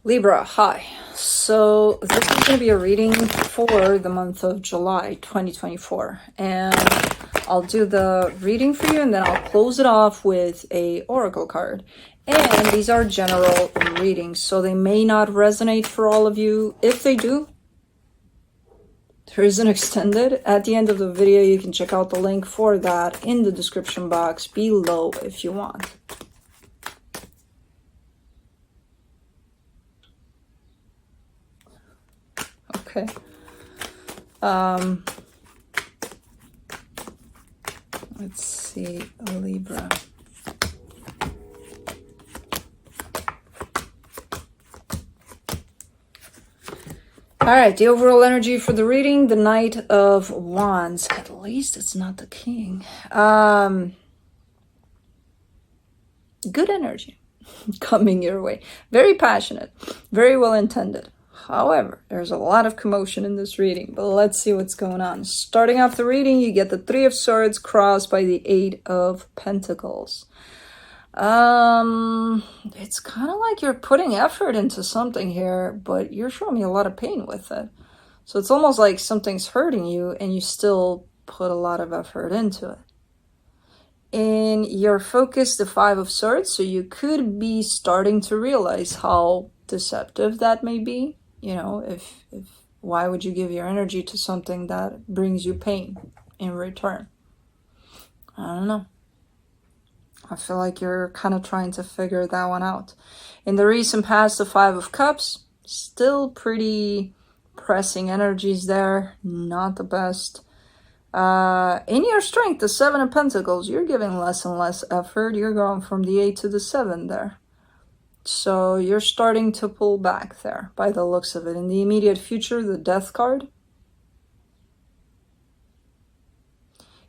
Libra, hi. So this is going to be a reading for the month of July 2024. And I'll do the reading for you and then I'll close it off with a oracle card. And these are general readings, so they may not resonate for all of you. If they do, there is an extended. At the end of the video, you can check out the link for that in the description box below if you want. Okay. Let's see, Libra. All right, the overall energy for the reading, the Knight of Wands. At least it's not the King. Good energy coming your way. Very passionate, very well intended. However, there's a lot of commotion in this reading, but let's see what's going on. Starting off the reading, you get the Three of Swords crossed by the Eight of Pentacles. It's kind of like you're putting effort into something here, but you're showing me a lot of pain with it. So it's almost like something's hurting you and you still put a lot of effort into it. In your focus, the Five of Swords, so you could be starting to realize how deceptive that may be. You know, if why would you give your energy to something that brings you pain in return? I don't know. I feel like you're kind of trying to figure that one out. In the recent past, the Five of Cups, still pretty pressing energies there. Not the best. In your strength, the Seven of Pentacles, you're giving less and less effort. You're going from the 8 to the 7 there. So you're starting to pull back there by the looks of it. In the immediate future, the Death card.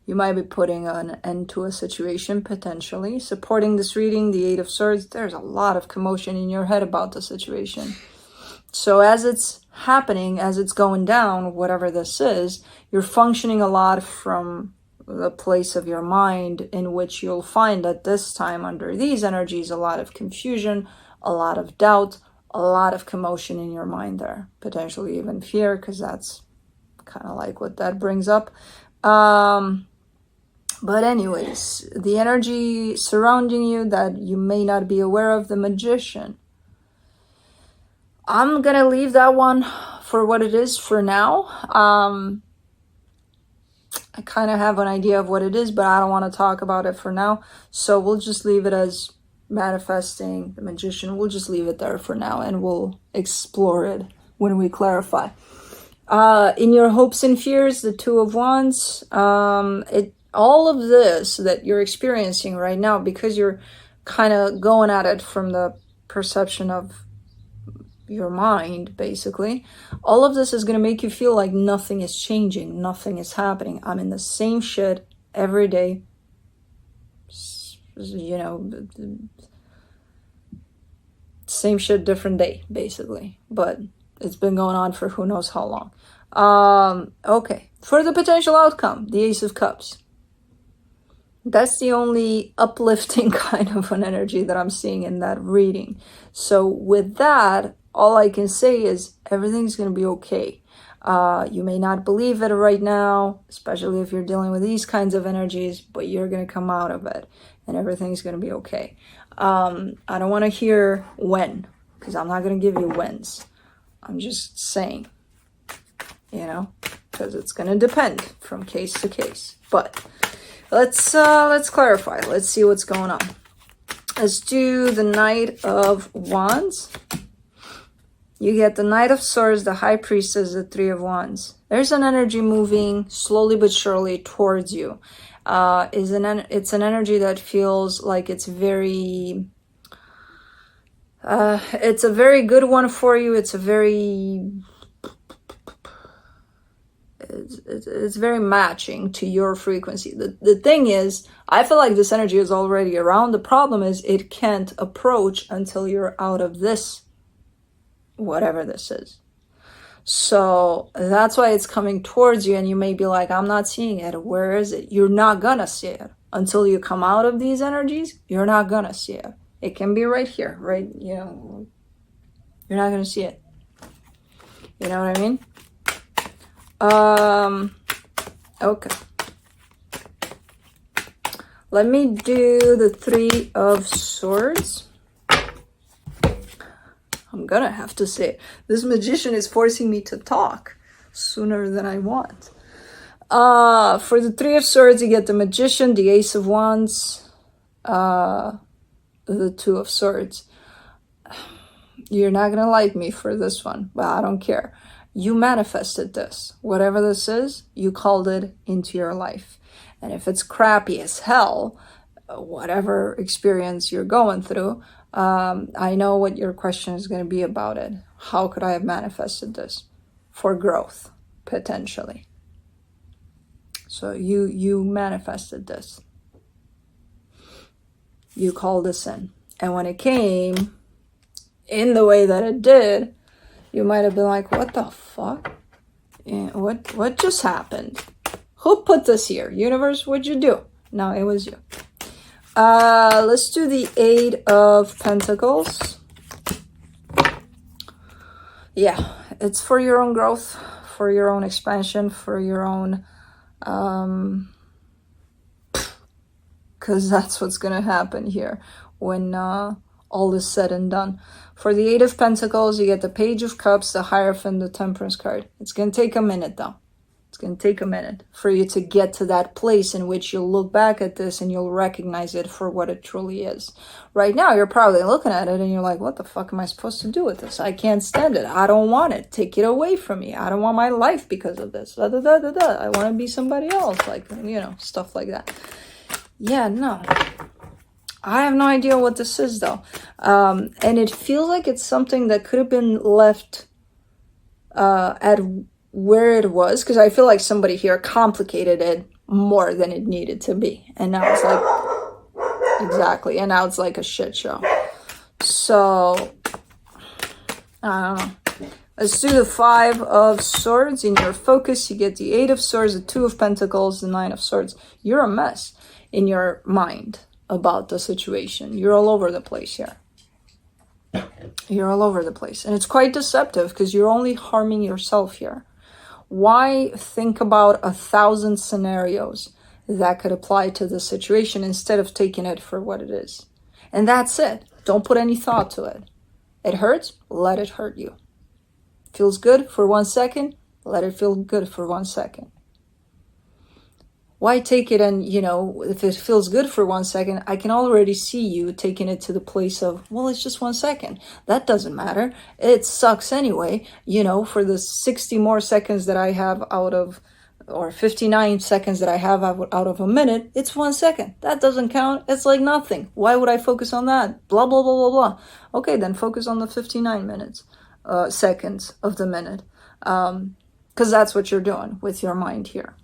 You might be putting an end to a situation, potentially. Supporting this reading, the Eight of Swords, there's a lot of commotion in your head about the situation. So as it's happening, as it's going down, whatever this is, you're functioning a lot from the place of your mind, in which you'll find at this time under these energies, a lot of confusion, a lot of doubt, a lot of commotion in your mind there. Potentially even fear, because that's kind of like what that brings up. But anyways, the energy surrounding you that you may not be aware of, the Magician. I'm going to leave that one for what it is for now. I kind of have an idea of what it is, but I don't want to talk about it for now. So we'll just leave it as manifesting the Magician. We'll just leave it there for now and we'll explore it when we clarify. In your hopes and fears, the Two of Wands, all of this that you're experiencing right now, because you're kind of going at it from the perception of your mind, basically, all of this is going to make you feel like nothing is changing, nothing is happening. I'm in the same shit every day, you know, same shit, different day, basically, but it's been going on for who knows how long. Okay, for the potential outcome, the Ace of Cups. That's the only uplifting kind of an energy that I'm seeing in that reading. So with that, all I can say is everything's going to be okay. You may not believe it right now, especially if you're dealing with these kinds of energies, but you're going to come out of it and everything's going to be okay. I don't want to hear when, because I'm not going to give you whens. I'm just saying, you know, because it's going to depend from case to case. But let's clarify. Let's see what's going on. Let's do the Knight of Wands. You get the Knight of Swords, the High Priestess, the Three of Wands. There's an energy moving slowly but surely towards you. It's an energy that feels like it's very... it's a very good one for you. It's a very... It's very matching to your frequency. The thing is, I feel like this energy is already around. The problem is it can't approach until you're out of this, whatever this is. So that's why it's coming towards you, and you may be like, I'm not seeing it. Where is it? You're not gonna see it until you come out of these energies. You're not gonna see it. It can be right here, right, you know, You're not going to see it. You know what I mean? Okay. Let me do the Three of Swords. I'm gonna have to say it. This magician is forcing me to talk sooner than I want. For the Three of Swords, you get the Magician, the Ace of Wands, the Two of Swords. You're not gonna like me for this one, but I don't care. You manifested this. Whatever this is, you called it into your life. And if it's crappy as hell, whatever experience you're going through, I know what your question is going to be about it. How could I have manifested this? For growth, potentially. So you manifested this. You called this in. And when it came in the way that it did, you might have been like, what the fuck? What just happened? Who put this here? Universe, what'd you do? No, it was you. Let's do the Eight of Pentacles. Yeah, it's for your own growth, for your own expansion, for your own... because that's what's going to happen here when all is said and done. For the Eight of Pentacles, you get the Page of Cups, the Hierophant, the Temperance card. It's going to take a minute, though. It's going to take a minute for you to get to that place in which you'll look back at this and you'll recognize it for what it truly is. Right now, you're probably looking at it and you're like, what the fuck am I supposed to do with this? I can't stand it. I don't want it. Take it away from me. I don't want my life because of this. Da, da, da, da, da. I want to be somebody else. Like, you know, stuff like that. Yeah, no. I have no idea what this is, though. And it feels like it's something that could have been left at where it was, because I feel like somebody here complicated it more than it needed to be. And now it's like, exactly, and now it's like a shit show. So, I don't know. Let's do the Five of Swords. In your focus, you get the Eight of Swords, the Two of Pentacles, the Nine of Swords. You're a mess in your mind about the situation. You're all over the place here. You're all over the place. And it's quite deceptive because you're only harming yourself here. Why think about 1,000 scenarios that could apply to the situation instead of taking it for what it is? And that's it. Don't put any thought to it. It hurts, let it hurt you. Feels good for 1 second, let it feel good for 1 second. Why take it and, you know, if it feels good for 1 second, I can already see you taking it to the place of, well, it's just 1 second. That doesn't matter. It sucks anyway. You know, for the 60 more seconds that I have out of, or 59 seconds that I have out of a minute, it's 1 second. That doesn't count. It's like nothing. Why would I focus on that? Blah, blah, blah, blah, blah. Okay, then focus on the 59 seconds of the minute. Because that's what you're doing with your mind here.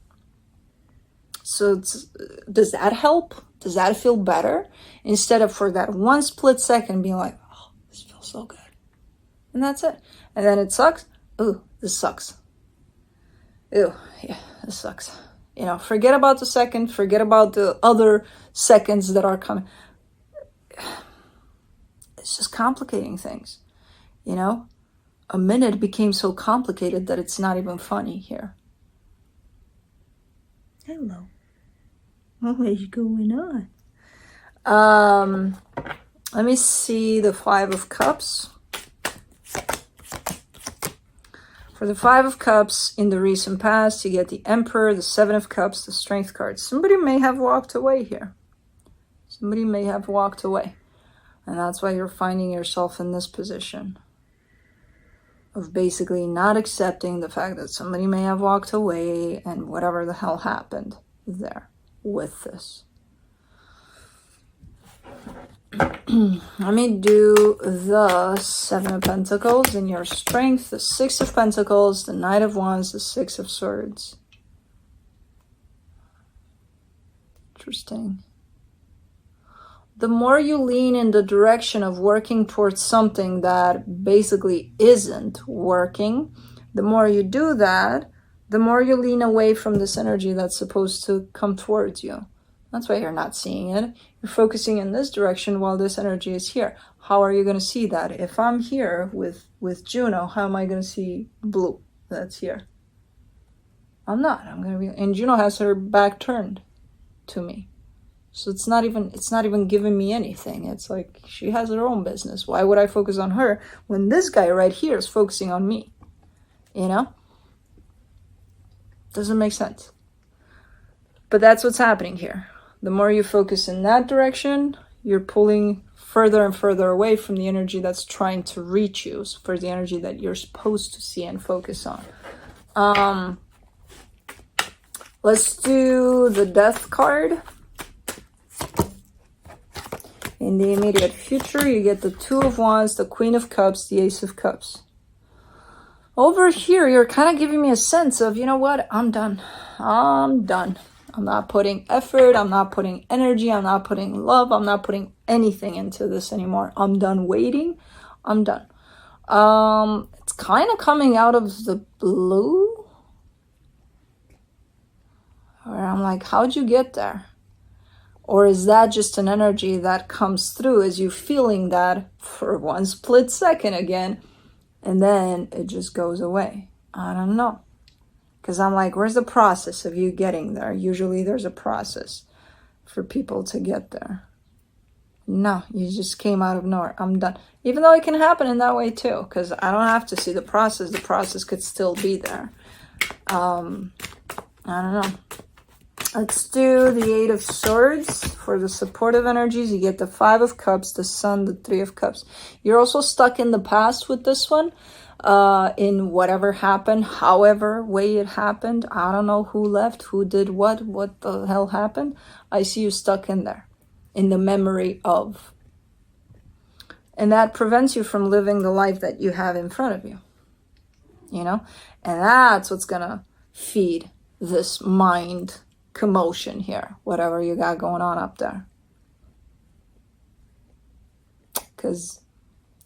So does that help? Does that feel better? Instead of for that 1 split second being like, oh, this feels so good. And that's it. And then it sucks. Ooh, this sucks. Ew, yeah, this sucks. You know, forget about the second. Forget about the other seconds that are coming. It's just complicating things. You know? A minute became so complicated that it's not even funny here. Hello. What is going on? Let me see the Five of Cups. For the Five of Cups, in the recent past, you get the Emperor, the Seven of Cups, the Strength card. Somebody may have walked away here. Somebody may have walked away. And that's why you're finding yourself in this position of basically not accepting the fact that somebody may have walked away and whatever the hell happened there with this. Let me do the Seven of Pentacles in your Strength, the Six of Pentacles, the Knight of Wands, the Six of Swords. Interesting. The more you lean in the direction of working towards something that basically isn't working, the more you do that, the more you lean away from this energy that's supposed to come towards you. That's why you're not seeing it. You're focusing in this direction while this energy is here. How are you going to see that? If I'm here with Juno, how am I going to see blue that's here? I'm not. I'm going to be, and Juno has her back turned to me. So it's not even giving me anything. It's like she has her own business. Why would I focus on her when this guy right here is focusing on me? You know? Doesn't make sense. But that's what's happening here. The more you focus in that direction, you're pulling further and further away from the energy that's trying to reach you, for the energy that you're supposed to see and focus on. Let's do the Death card. In the immediate future, you get the Two of Wands, the Queen of Cups, the Ace of Cups. Over here, you're kind of giving me a sense of, you know what, I'm done. I'm done. I'm not putting effort, I'm not putting energy, I'm not putting love, I'm not putting anything into this anymore. I'm done waiting. I'm done. It's kind of coming out of the blue. Where I'm like, how'd you get there? Or is that just an energy that comes through as you feeling that for one split second again, and then it just goes away? I don't know. Because I'm like, where's the process of you getting there? Usually there's a process for people to get there. No, you just came out of nowhere. I'm done. Even though it can happen in that way too, because I don't have to see the process. The process could still be there. I don't know. Let's do the Eight of Swords for the supportive energies. You get the Five of Cups, the Sun, the Three of Cups. You're also stuck in the past with this one. In whatever happened, however way it happened. I don't know who left, who did what the hell happened. I see you stuck in there, in the memory of. And that prevents you from living the life that you have in front of you. You know? And that's what's gonna feed this mind commotion here, whatever you got going on up there. Because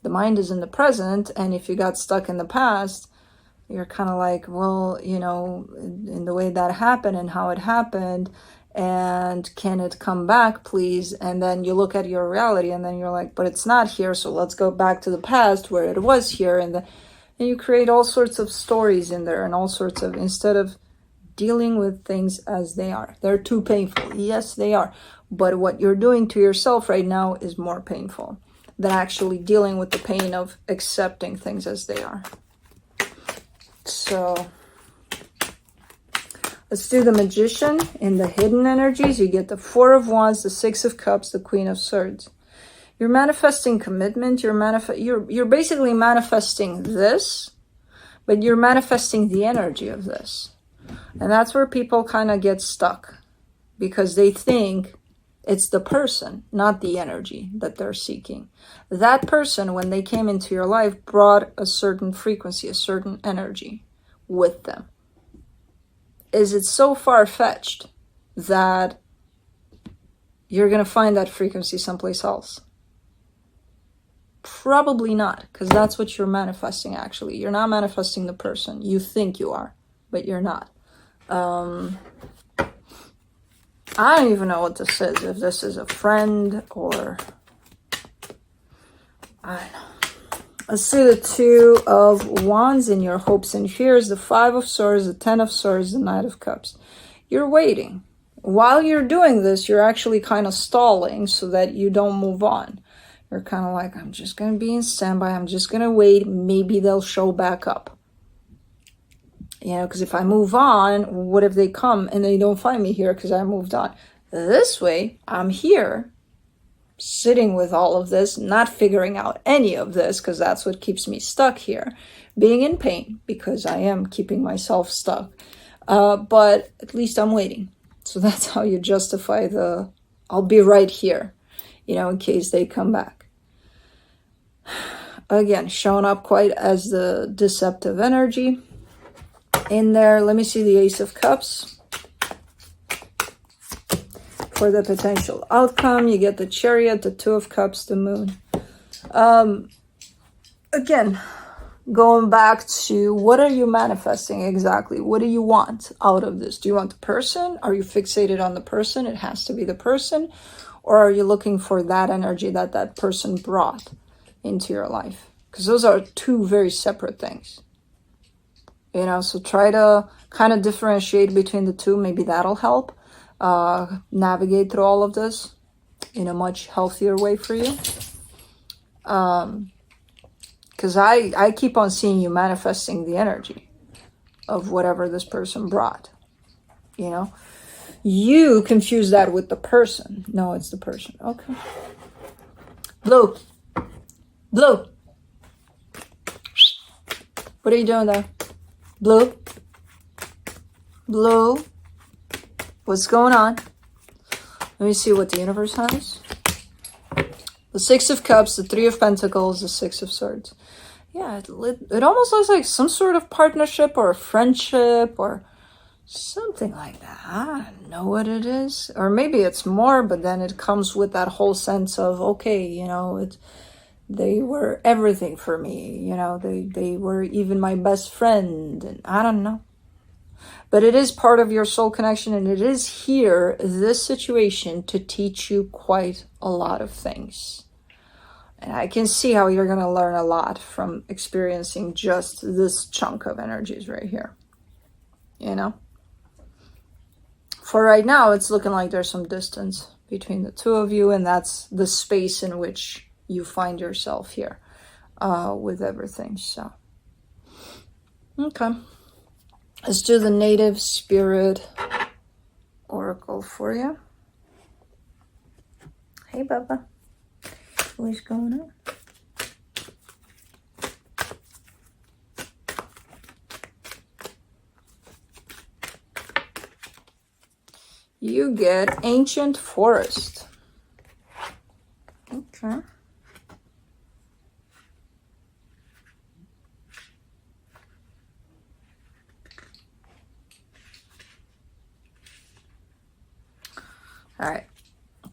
the mind is in the present, and if you got stuck in the past, you're kind of like, well, you know, in the way that happened and how it happened, and can it come back, please? And then you look at your reality, and then you're like, but it's not here, so let's go back to the past where it was here, and you create all sorts of stories in there, and all sorts of, instead of dealing with things as they are. They're too painful. Yes, they are. But what you're doing to yourself right now is more painful than actually dealing with the pain of accepting things as they are. So let's do the Magician. In the hidden energies, you get the Four of Wands, the Six of Cups, the Queen of Swords. You're manifesting commitment. You're basically manifesting this, but you're manifesting the energy of this. And that's where people kind of get stuck, because they think it's the person, not the energy that they're seeking. That person, when they came into your life, brought a certain frequency, a certain energy with them. Is it so far-fetched that you're going to find that frequency someplace else? Probably not, because that's what you're manifesting, actually. You're not manifesting the person. You think you are, but you're not. I don't even know what this is. If this is a friend or... I don't know. Let's do the Two of Wands in your hopes and fears. The Five of Swords, the Ten of Swords, the Knight of Cups. You're waiting. While you're doing this, you're actually kind of stalling so that you don't move on. You're kind of like, I'm just going to be in standby. I'm just going to wait. Maybe they'll show back up. You know, because if I move on, what if they come and they don't find me here because I moved on? This way, I'm here, sitting with all of this, not figuring out any of this, because that's what keeps me stuck here. Being in pain, because I am keeping myself stuck. But at least I'm waiting. So that's how you justify the, I'll be right here, you know, in case they come back. Again, showing up quite as the deceptive energy. In there, let me see the Ace of Cups. For the potential outcome, you get the Chariot, the Two of Cups, the Moon. Again, going back to what are you manifesting exactly? What do you want out of this? Do you want the person? Are you fixated on the person? It has to be the person. Or are you looking for that energy that that person brought? into your life, because those are two very separate things. You know, so try to kind of differentiate between the two. Maybe that'll help navigate through all of this in a much healthier way for you. Because I keep on seeing you manifesting the energy of whatever this person brought. You know, you confuse that with the person. No, it's the person. Okay. Blue. Blue. What are you doing there? Blue. Blue. What's going on? Let me see what the universe has. The Six of Cups, the Three of Pentacles, the Six of Swords. Yeah, it almost looks like some sort of partnership or a friendship or something like that. I don't know what it is. Or maybe it's more, but then it comes with that whole sense of, okay, you know, they were everything for me. You know, they were even my best friend. And I don't know. But it is part of your soul connection, and it is here, this situation, to teach you quite a lot of things. And I can see how you're going to learn a lot from experiencing just this chunk of energies right here. You know? For right now, it's looking like there's some distance between the two of you, and that's the space in which you find yourself here with everything. So, okay. Let's do the Native Spirit Oracle for you. Hey, Bubba. What's going on? You get Ancient Forest. Okay. All right.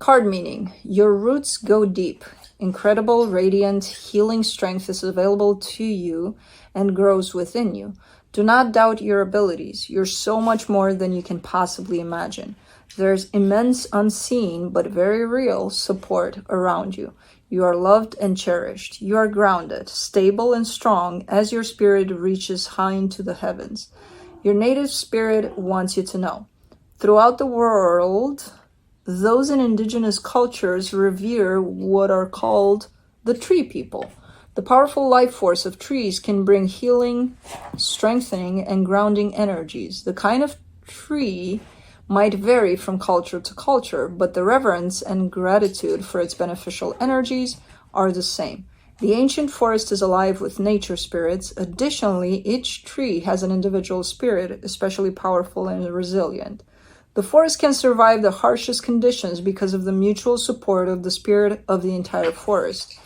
Card meaning. Your roots go deep. Incredible, radiant, healing strength is available to you and grows within you. Do not doubt your abilities. You're so much more than you can possibly imagine. There's immense, unseen, but very real support around you. You are loved and cherished. You are grounded, stable, and strong as your spirit reaches high into the heavens. Your native spirit wants you to know. Throughout the world, those in indigenous cultures revere what are called the tree people. The powerful life force of trees can bring healing, strengthening, and grounding energies. The kind of tree might vary from culture to culture, but the reverence and gratitude for its beneficial energies are the same. The ancient forest is alive with nature spirits. Additionally, each tree has an individual spirit, especially powerful and resilient. The forest can survive the harshest conditions because of the mutual support of the spirit of the entire forest.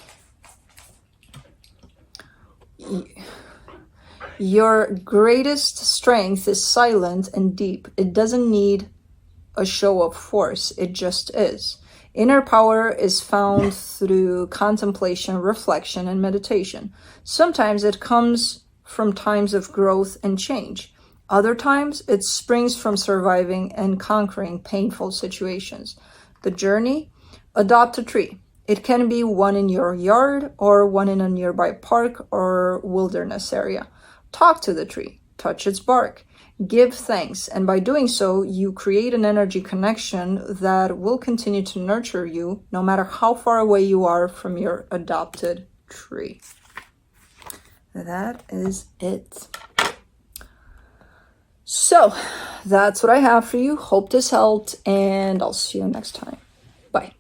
Your greatest strength is silent and deep. It doesn't need a show of force. It just is. Inner power is found through contemplation, reflection, and meditation. Sometimes it comes from times of growth and change. Other times, it springs from surviving and conquering painful situations. The journey? Adopt a tree. It can be one in your yard or one in a nearby park or wilderness area. Talk to the tree. Touch its bark. Give thanks. And by doing so, you create an energy connection that will continue to nurture you no matter how far away you are from your adopted tree. That is it. So, that's what I have for you. Hope this helped, and I'll see you next time. Bye.